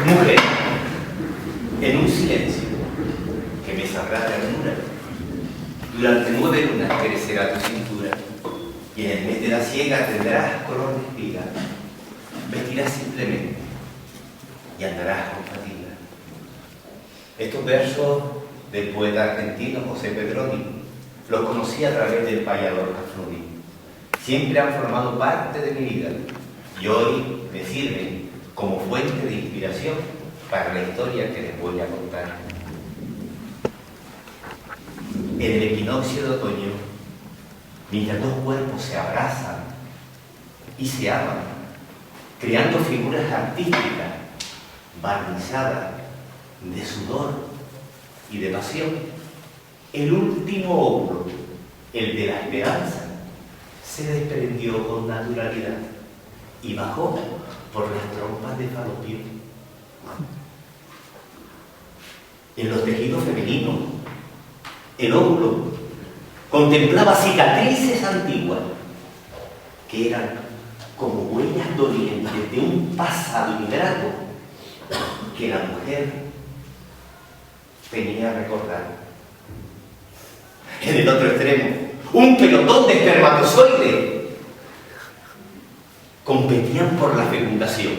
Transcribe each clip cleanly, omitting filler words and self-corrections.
Mujer, en un silencio que me sabrá ternura, durante 9 lunas crecerá tu cintura, y en el mes de la siega tendrás color de espiga, vestirás simplemente y andarás con fatiga. Estos versos del poeta argentino José Pedroni los conocí a través del payador Cafruni. Siempre han formado parte de mi vida y hoy me sirven como fuente de inspiración para la historia que les voy a contar. En el equinoccio de otoño, mientras dos cuerpos se abrazan y se aman, creando figuras artísticas barnizadas de sudor y de pasión, el último óvulo, el de la esperanza, se desprendió con naturalidad y bajó por las trompas de falopio. En los tejidos femeninos, el óvulo contemplaba cicatrices antiguas que eran como huellas dolientes de un pasado ingrato que la mujer tenía a recordar. En el otro extremo, un pelotón de espermatozoides competían por la fecundación.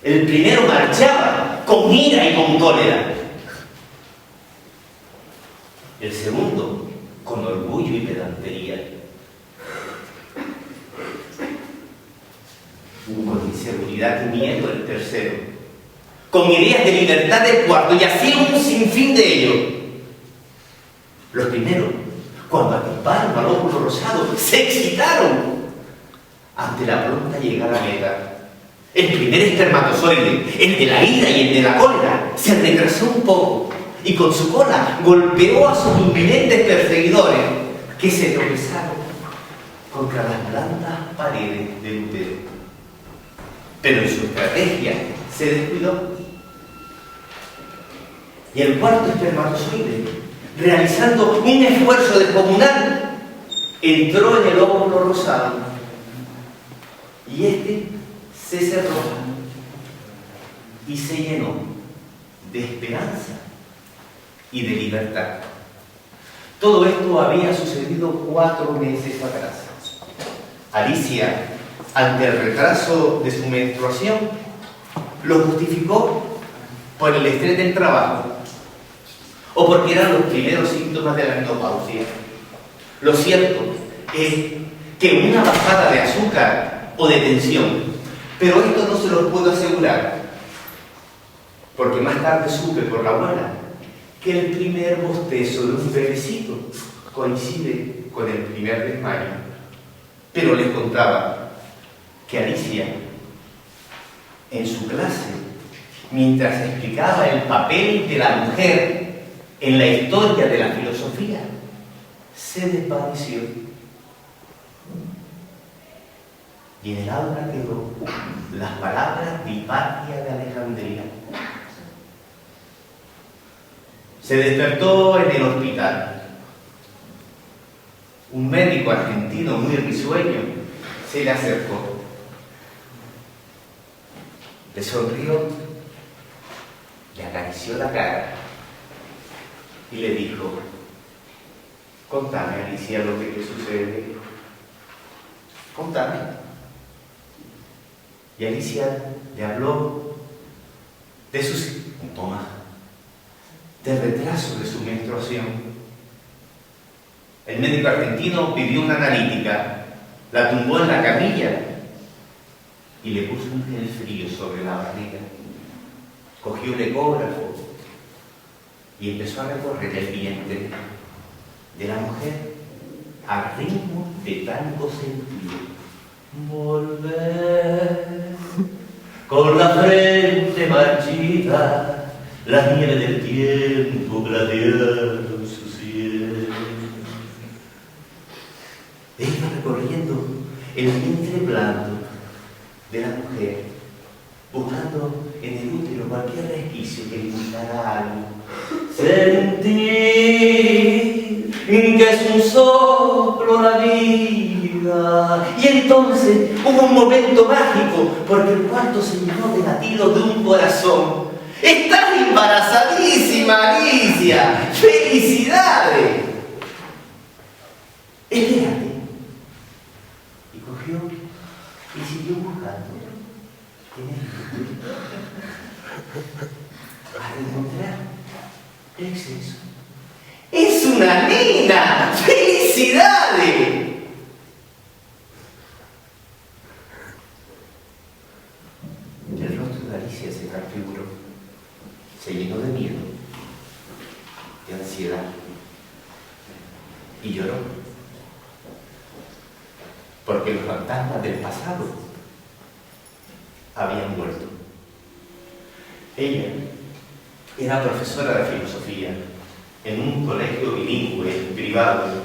El primero marchaba con ira y con cólera. El segundo, con orgullo y pedantería. Con inseguridad y miedo el tercero. Con ideas de libertad el cuarto, y así un sinfín de ellos. Los primeros, cuando atisbaron al óvulo rosado, se excitaron ante la pronta llegada a meta. El primer espermatozoide, el de la ira y el de la cólera, se retrasó un poco y con su cola golpeó a sus inminentes perseguidores, que se tropezaron contra las blandas paredes del útero. Pero en su estrategia se descuidó. Y el cuarto espermatozoide, realizando un esfuerzo descomunal, entró en el óvulo rosado y este se cerró y se llenó de esperanza y de libertad. Todo esto había sucedido 4 meses atrás. Alicia, ante el retraso de su menstruación, lo justificó por el estrés del trabajo o porque eran los primeros síntomas de la menopausia. Lo cierto es que una bajada de azúcar o de tensión, pero esto no se lo puedo asegurar, porque más tarde supe por la abuela que el primer bostezo de un bebecito coincide con el primer desmayo. Pero les contaba que Alicia, en su clase, mientras explicaba el papel de la mujer en la historia de la filosofía, se desvaneció. Y en el aula quedó las palabras de Hipatia de Alejandría. Se despertó en el hospital. Un médico argentino muy risueño se le acercó. Le sonrió, le acarició la cara y le dijo: contame, Alicia, lo que te sucede. Contame. Y Alicia le habló de sus síntomas, del retraso de su menstruación. El médico argentino pidió una analítica, la tumbó en la camilla y le puso un gel frío sobre la barriga. Cogió el ecógrafo y empezó a recorrer el vientre de la mujer al ritmo de tango sentido. Volver con la frente marchita, las nieves del tiempo gladiaron su cielo. Iba recorriendo el vientre blando de la mujer, buscando en el útero cualquier resquicio que indicara algo. Sentir que es un soplo la vida amiga. Y entonces hubo un momento mágico, porque el cuarto se llenó de latidos de un corazón. ¡Estás embarazadísima, Alicia! ¡Felicidades! Espérate. Y cogió y siguió buscando en el futuro para encontrar el sexo. ¡Es una nena! ¡Felicidades! El rostro de Alicia se transfiguró, se llenó de miedo, de ansiedad y lloró, porque los fantasmas del pasado habían vuelto. Ella era profesora de filosofía en un colegio bilingüe privado.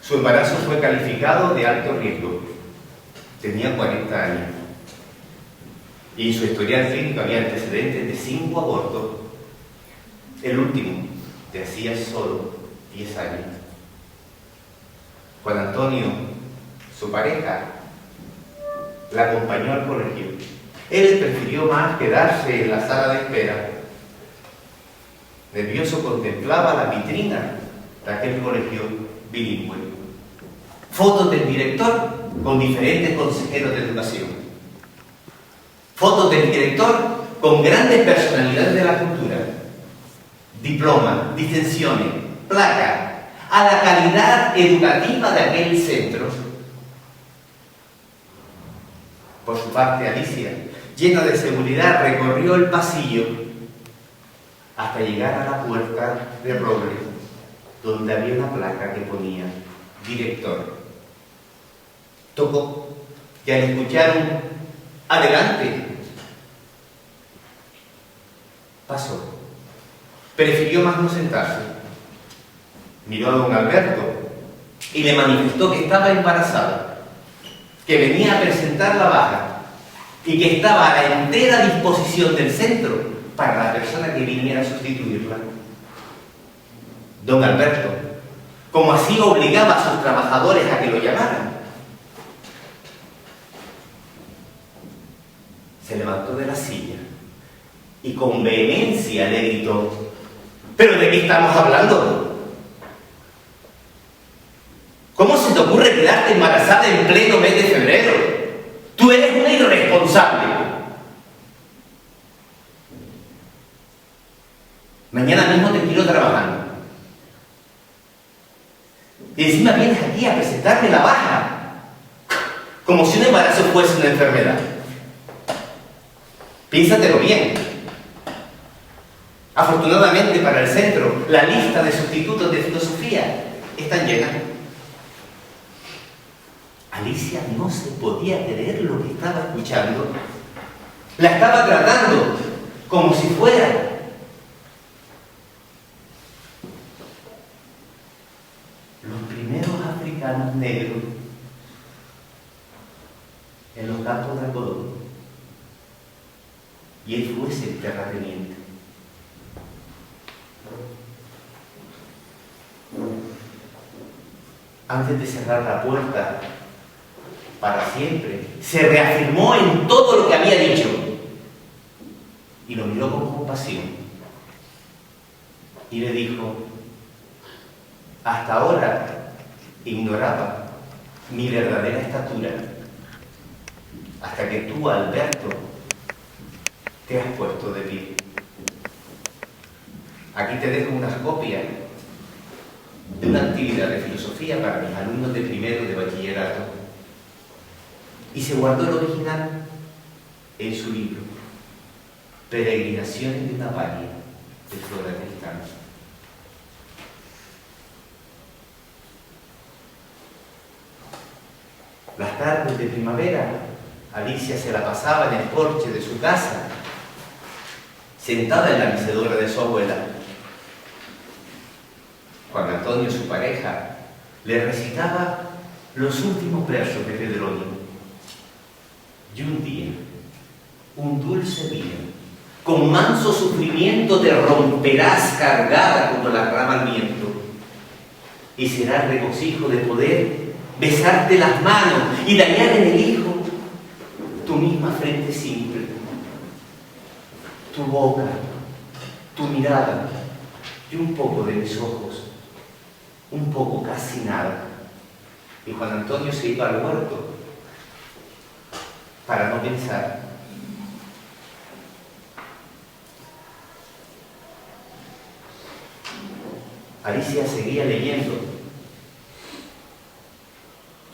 Su embarazo fue calificado de alto riesgo. Tenía 40 años y en su historial clínico había antecedentes de 5 abortos. El último de hacía solo 10 años. Juan Antonio, su pareja, la acompañó al colegio. Él prefirió más quedarse en la sala de espera. Nervioso contemplaba la vitrina de aquel colegio bilingüe. Fotos del director con diferentes consejeros de educación. Fotos del director con grandes personalidades de la cultura. Diplomas, distinciones, placas, a la calidad educativa de aquel centro. Por su parte, Alicia, llena de seguridad, recorrió el pasillo hasta llegar a la puerta de roble, donde había una placa que ponía director. Tocó y al escuchar un adelante, pasó. Prefirió más no sentarse. Miró a don Alberto y le manifestó que estaba embarazada, que venía a presentar la baja y que estaba a la entera disposición del centro para la persona que viniera a sustituirla. Don Alberto, como así obligaba a sus trabajadores a que lo llamaran, se levantó de la silla y con vehemencia le gritó: ¿pero de qué estamos hablando? ¿Cómo se te ocurre quedarte embarazada en pleno mes de febrero? Tú eres una irresponsable. Mañana mismo te quiero trabajando. Y encima vienes aquí a presentarme la baja, como si un embarazo fuese una enfermedad. Piénsatelo bien. Afortunadamente para el centro, la lista de sustitutos de filosofía está llena. Alicia no se podía creer lo que estaba escuchando. La estaba tratando como si fuera los primeros africanos negros en los campos de algodón. Y él fuese el terrateniente. Antes de cerrar la puerta para siempre, se reafirmó en todo lo que había dicho y lo miró con compasión y le dijo: hasta ahora ignoraba mi verdadera estatura, hasta que tú, Alberto, te has puesto de pie. Aquí te dejo unas copias de una actividad de filosofía para mis alumnos de primero de bachillerato. Y se guardó el original en su libro, Peregrinaciones de una Valle, de Flora Tristán. Las tardes de primavera, Alicia se la pasaba en el porche de su casa, sentada en la mecedora de su abuela. Juan Antonio, su pareja, le recitaba los últimos versos de Pedronio. Y un día, un dulce día, con manso sufrimiento te romperás cargada como la rama al viento, Y será el regocijo de poder besarte las manos y dañar en el Hijo tu misma frente simple, tu boca, tu mirada y un poco de mis ojos, un poco, casi nada. Y Juan Antonio se iba al huerto para no pensar. Alicia seguía leyendo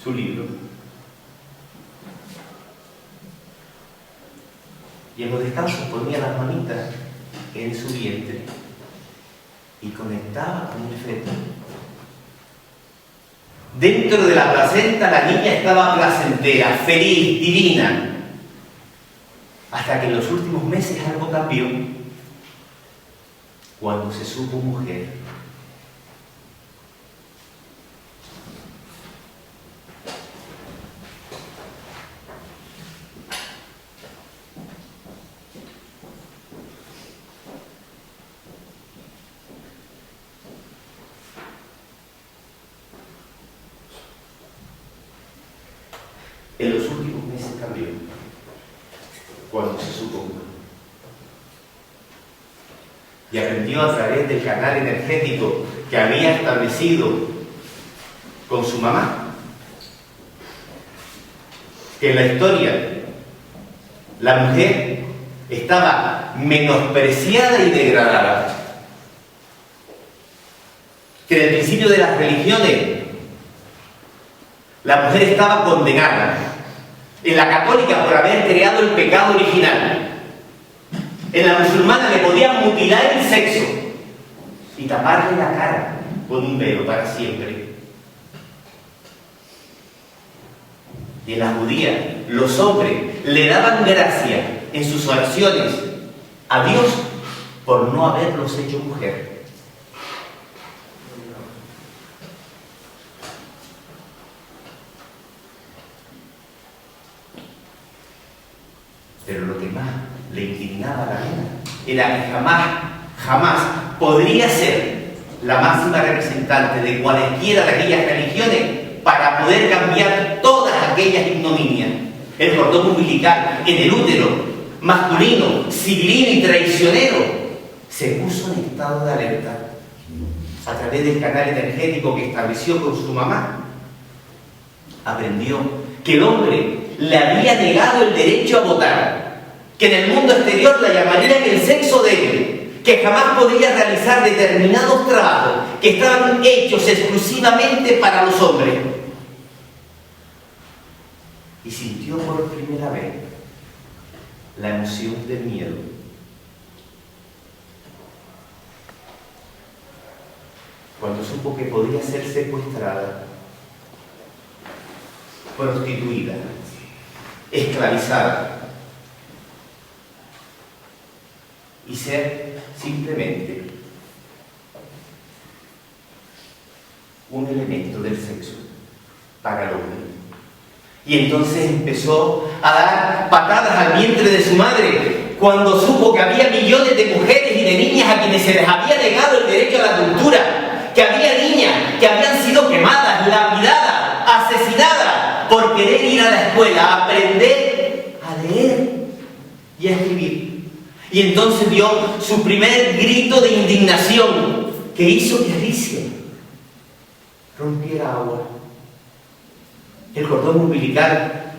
su libro y en los descansos ponía las manitas en su vientre y conectaba con el feto. Dentro de la placenta la niña estaba placentera, feliz, divina, hasta que en los últimos meses algo cambió cuando se supo mujer. En los últimos meses cambió cuando se supo mujer. Y aprendió a través del canal energético que había establecido con su mamá que en la historia la mujer estaba menospreciada y degradada, que en el principio de las religiones la mujer estaba condenada, en la católica por haber creado el pecado original, en la musulmana le podían mutilar el sexo y taparle la cara con un velo para siempre. Y en la judía los hombres le daban gracia en sus oraciones a Dios por no haberlos hecho mujer. Pero lo que más le indignaba a la nena era que jamás podría ser la máxima representante de cualesquiera de aquellas religiones para poder cambiar todas aquellas ignominias. El cordón umbilical en el útero masculino, civilino y traicionero se puso en estado de alerta a través del canal energético que estableció con su mamá. Aprendió que el hombre le había negado el derecho a votar, que en el mundo exterior la llamarían el sexo débil, que jamás podría realizar determinados trabajos que estaban hechos exclusivamente para los hombres. Y sintió por primera vez la emoción del miedo. Cuando supo que podía ser secuestrada, prostituida, esclavizada y ser simplemente un elemento del sexo para el hombre. Y entonces empezó a dar patadas al vientre de su madre cuando supo que había millones de mujeres y de niñas a quienes se les había negado el derecho a la cultura, que había niñas que habían sido quemadas, lapidadas, asesinadas por querer ir a la escuela a aprender a leer y a escribir. Y entonces dio su primer grito de indignación que hizo que Alicia rompiera agua. El cordón umbilical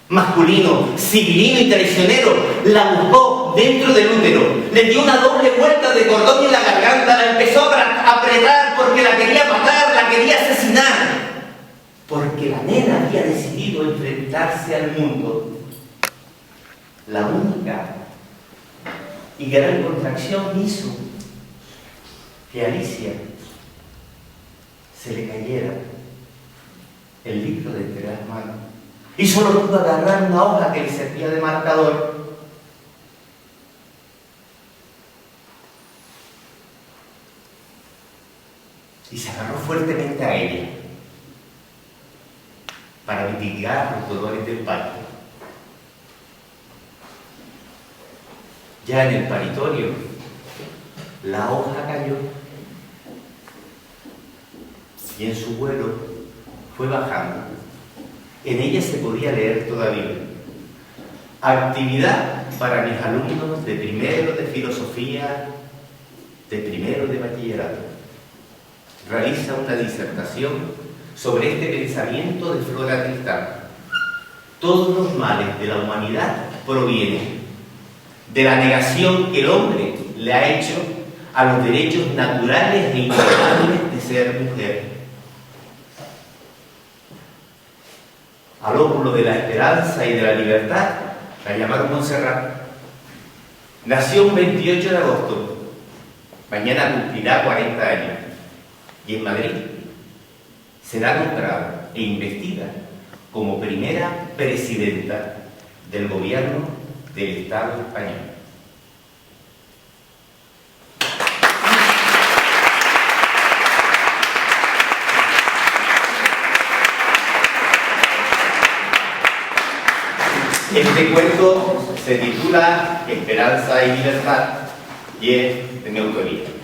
masculino, civilino y traicionero la buscó dentro del útero, le dio una doble vuelta de cordón en la garganta, la empezó a apretar porque la quería matar, la quería asesinar, porque la nena había decidido enfrentarse al mundo. La única y gran contracción hizo que a Alicia se le cayera el libro de entre las manos y solo pudo agarrar una hoja que le servía de marcador. Y se agarró fuertemente a ella para mitigar los dolores del parto. Ya en el paritorio, la hoja cayó y en su vuelo fue bajando. En ella se podía leer todavía: actividad para mis alumnos de primero de filosofía, de primero de bachillerato. Realiza una disertación sobre este pensamiento de Flora Tristán. Todos los males de la humanidad provienen de la negación que el hombre le ha hecho a los derechos naturales e inalienables de ser mujer. Al óvulo de la esperanza y de la libertad la llamaron Montserrat. Nació un 28 de agosto. Mañana cumplirá 40 años. Y en Madrid será nombrada e investida como primera presidenta del gobierno del Estado español. Este cuento se titula Esperanza y Libertad y es de mi autoría.